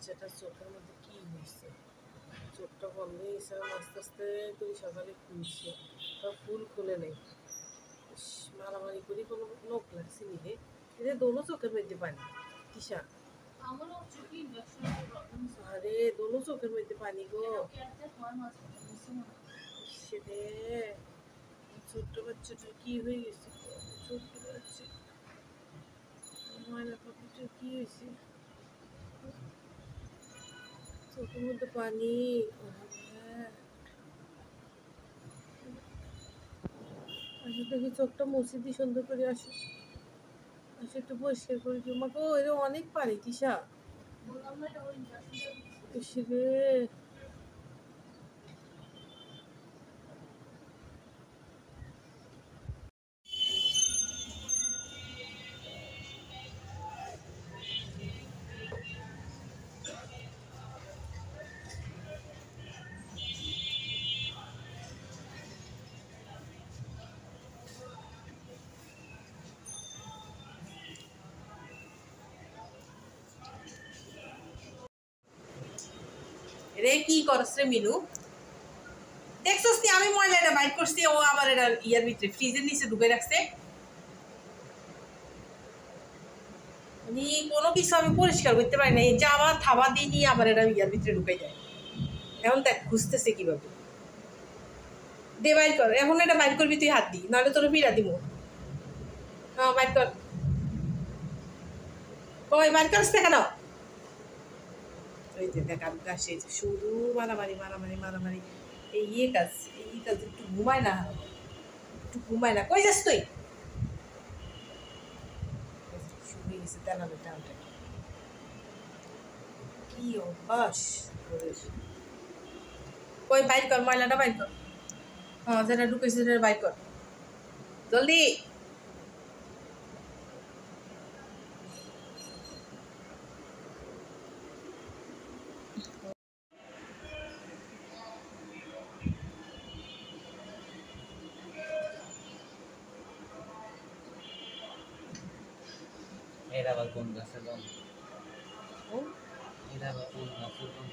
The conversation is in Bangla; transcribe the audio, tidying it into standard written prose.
বাচ্চাটার চোখের মধ্যে কি হয়েছে, চোখটা বন্ধ হয়েছে, আস্তে আস্তে করে সকালে খুলছে, তা ফুল খুলে নেই। মারামারি করি কোনো লোক লাগছে নিলে এদের দোনো চোখের মধ্যে পানি। তিশা আরে দোনো চোখের মধ্যে পানি গো। সেরে ছোট্ট বাচ্চাটার কি হয়ে গেছে, ছোট্ট বাচ্চা ময়না পাখিটার কি হয়েছে, চোখের মধ্যে পানি। আসো দেখি চোখটা মুছে দিই সুন্দর করে, আসো আসো একটু পরিষ্কার করে দিও। মাকে এর অনেক পানি তিশা, রে রে কি করছ রে মিনু, দেখছস নি আমি ময়লাটা বাইর করছি, ও আবার এটা ইয়ার ভিতরে ফ্রিজের নিচে ঢুকে রাখছে। মানে কোনো কিছু আমি পরিষ্কার করতে পারি না, এই যাওয়া থাবা দিয়ে নিয়ে আবার এটা ইয়ার ভিতরে ঢুকে যায়। এখন দেখ খুঁজতেছে কিভাবে, দে বাইর কর, এখন এটা বাইর করবি তুই হাত দি, নাহলে তোর পিড়া দিব। হ্যাঁ বাইর কর, কই বাইর করছ না কেন? ওই যে দেখ আমি কাছে শুধু মারামারি মারামারি মারামারি, এই কাজ একটু ঘুমায় না, একটু ঘুমায় না। কই যাস তুই? শুয়ে গেছে তেনালে টানটা, কি অভ্যাস। কই বাইর কর, ময়লাটা বাইর কর। হ্যাঁ যেটা ঢুকেছে সেটা বাইর কর জলদি। এরা আবার কোন গাছের রং, এরা আবার কোন গাছের রং।